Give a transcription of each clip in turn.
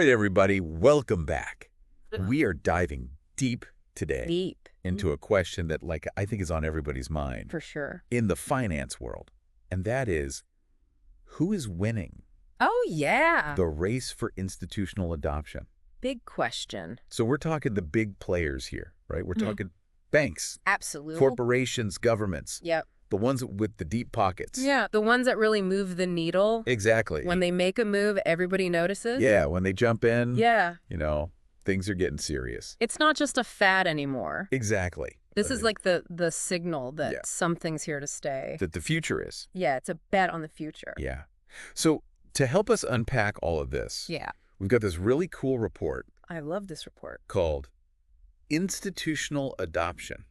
right, everybody, welcome back. We are diving deep today Deep. into a question that, I think is on everybody's mind For sure. in the finance world, and that is, who is winning Oh, yeah. the race for institutional adoption? Big question. So we're talking the big players here, right? We're talking banks, Absolutely. corporations, governments, Yep. the ones with the deep pockets. Yeah. The ones that really move the needle. Exactly. When they make a move, everybody notices. Yeah, when they jump in, Yeah. things are getting serious. It's not just a fad anymore. Exactly. This is like the signal that something's here to stay. That the future is. Yeah, it's a bet on the future. Yeah. So to help us unpack all of this, we've got this really cool report I love this report. called Institutional Adoption,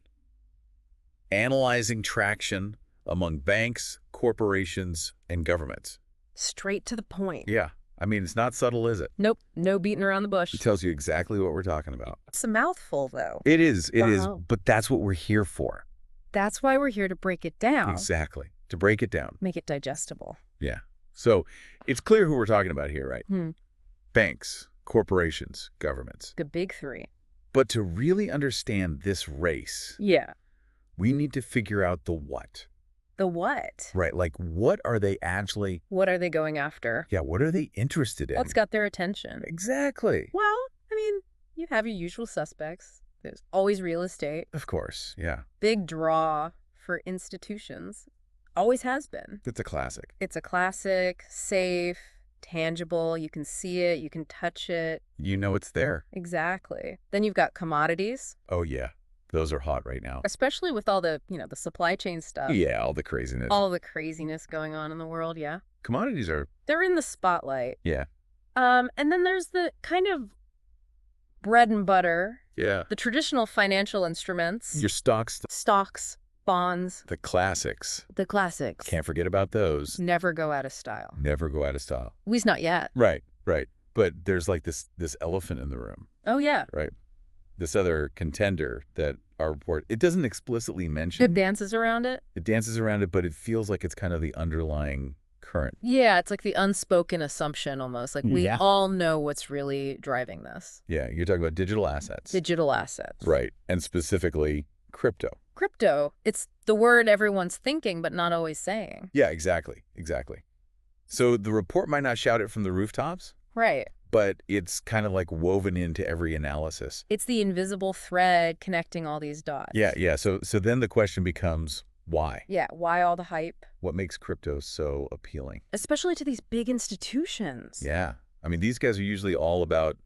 Analyzing Traction Among Banks, Corporations, and Governments. Straight to the point. Yeah. I mean, it's not subtle, is it? Nope. No beating around the bush. It tells you exactly what we're talking about. It's a mouthful, though. It is, but that's what we're here for. That's why we're here to break it down. Exactly. To break it down. Make it digestible. Yeah. So it's clear who we're talking about here, right? Banks, corporations, governments. The big three. But to really understand this race, we need to figure out the what. The what? Right. Like, what are they actually... What are they going after? Yeah, what are they interested in? What's got their attention? Exactly. Well, I mean, you have your usual suspects. There's always real estate. Of course, yeah. Big draw for institutions. Always has been. It's a classic. It's a classic, safe, tangible. You can see it. You can touch it. You know it's there. Exactly. Then you've got commodities. Oh, yeah. Those are hot right now. Especially with all the, the supply chain stuff. Yeah, all the craziness. All the craziness going on in the world, yeah. Commodities are... They're in the spotlight. Yeah. And then there's the kind of bread and butter. Yeah. The traditional financial instruments. Your stocks. Stocks, bonds. The classics. The classics. Can't forget about those. Never go out of style. Never go out of style. At least not yet. Right, right. But there's like this elephant in the room. Oh, yeah. Right. This other contender that our report, it doesn't explicitly mention. It dances around it? It dances around it, but it feels like it's kind of the underlying current. Yeah, it's like the unspoken assumption almost. Like we all know what's really driving this. Yeah, you're talking about digital assets. Digital assets. Right, and specifically crypto. Crypto. It's the word everyone's thinking but not always saying. Yeah, exactly, exactly. So the report might not shout it from the rooftops. Right. But it's kind of like woven into every analysis. It's the invisible thread connecting all these dots. Yeah. So then the question becomes, why? Yeah, why all the hype? What makes crypto so appealing? Especially to these big institutions. Yeah. I mean, these guys are usually all about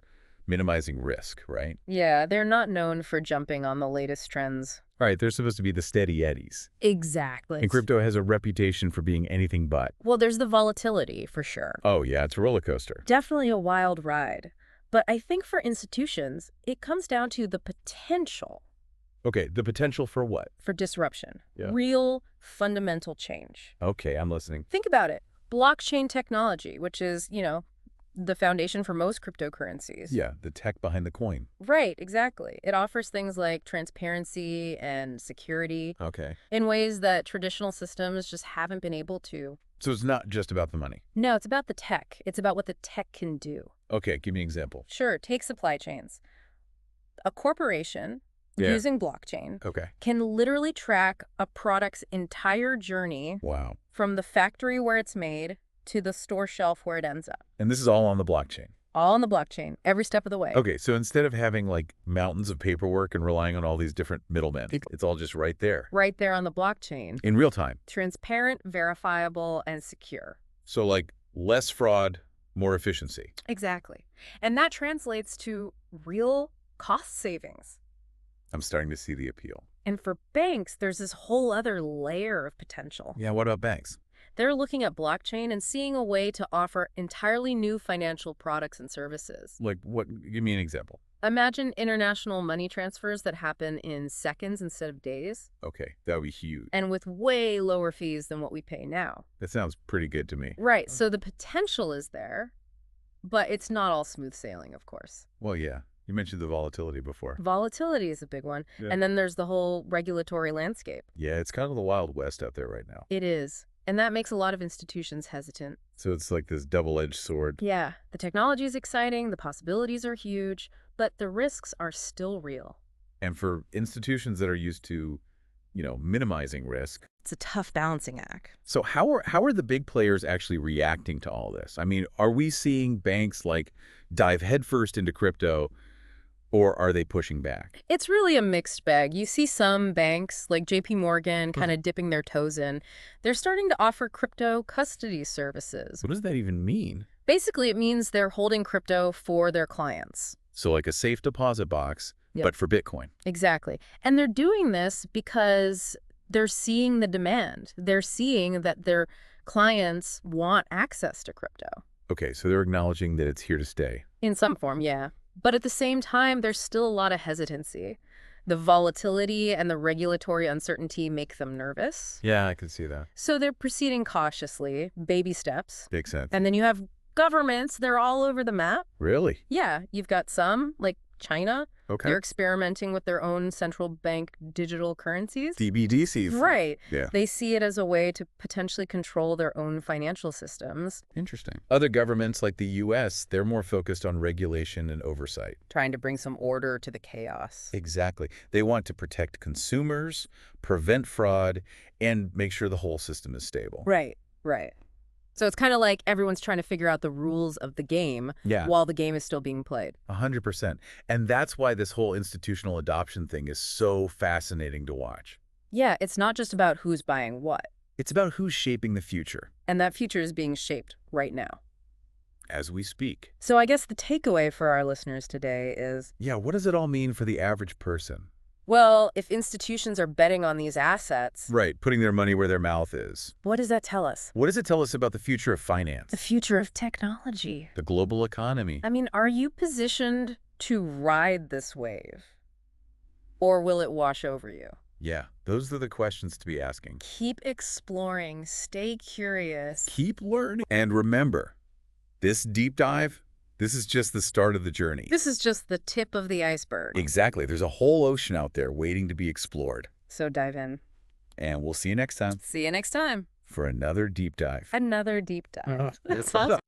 minimizing risk, right? Yeah, they're not known for jumping on the latest trends. Right, they're supposed to be the steady eddies. Exactly. And crypto has a reputation for being anything but. Well, there's the volatility, for sure. Oh, yeah, it's a roller coaster. Definitely a wild ride. But I think for institutions, it comes down to the potential. Okay, the potential for what? For disruption. Yeah. Real fundamental change. Okay, I'm listening. Think about it. Blockchain technology, which is, the foundation for most cryptocurrencies. Yeah, the tech behind the coin. Right, exactly. It offers things like transparency and security. Okay. In ways that traditional systems just haven't been able to. So it's not just about the money? No, it's about the tech. It's about what the tech can do. Okay, give me an example. Sure, take supply chains. A corporation using blockchain can literally track a product's entire journey from the factory where it's made to the store shelf where it ends up. And this is all on the blockchain? All on the blockchain, every step of the way. Okay, so instead of having like mountains of paperwork and relying on all these different middlemen, it's all just right there. Right there on the blockchain. In real time. Transparent, verifiable, and secure. So like less fraud, more efficiency. Exactly. And that translates to real cost savings. I'm starting to see the appeal. And for banks, there's this whole other layer of potential. Yeah, what about banks? They're looking at blockchain and seeing a way to offer entirely new financial products and services. Like what? Give me an example. Imagine international money transfers that happen in seconds instead of days. Okay, that would be huge. And with way lower fees than what we pay now. That sounds pretty good to me. Right, so the potential is there, but it's not all smooth sailing, of course. Well, yeah. You mentioned the volatility before. Volatility is a big one. Yeah. And then there's the whole regulatory landscape. Yeah, it's kind of the Wild West out there right now. It is. And that makes a lot of institutions hesitant. So it's like this double-edged sword. Yeah, the technology is exciting, the possibilities are huge, but the risks are still real. And for institutions that are used to, minimizing risk, it's a tough balancing act. So how are the big players actually reacting to all this? I mean, are we seeing banks like dive headfirst into crypto, or are they pushing back? It's really a mixed bag. You see some banks like JP Morgan kind of dipping their toes in. They're starting to offer crypto custody services. What does that even mean? Basically, it means they're holding crypto for their clients. So like a safe deposit box, but for Bitcoin. Exactly. And they're doing this because they're seeing the demand. They're seeing that their clients want access to crypto. Okay, so they're acknowledging that it's here to stay. In some form, yeah. But at the same time, there's still a lot of hesitancy. The volatility and the regulatory uncertainty make them nervous. Yeah, I can see that. So they're proceeding cautiously, baby steps. Makes sense. And then you have governments, they're all over the map. Really? Yeah, you've got some, like China. Okay. They're experimenting with their own central bank digital currencies. DBDCs. Right. Yeah. They see it as a way to potentially control their own financial systems. Interesting. Other governments like the U.S., they're more focused on regulation and oversight. Trying to bring some order to the chaos. Exactly. They want to protect consumers, prevent fraud, and make sure the whole system is stable. Right, right. So it's kind of like everyone's trying to figure out the rules of the game while the game is still being played. 100%. And that's why this whole institutional adoption thing is so fascinating to watch. Yeah, it's not just about who's buying what. It's about who's shaping the future. And that future is being shaped right now. As we speak. So I guess the takeaway for our listeners today is... yeah, what does it all mean for the average person? Well, if institutions are betting on these assets... right, putting their money where their mouth is. What does that tell us? What does it tell us about the future of finance? The future of technology. The global economy. I mean, are you positioned to ride this wave? Or will it wash over you? Yeah, those are the questions to be asking. Keep exploring. Stay curious. Keep learning. And remember, this deep dive... this is just the start of the journey. This is just the tip of the iceberg. Exactly. There's a whole ocean out there waiting to be explored. So dive in. And we'll see you next time. See you next time. For another deep dive. Another deep dive. That's awesome.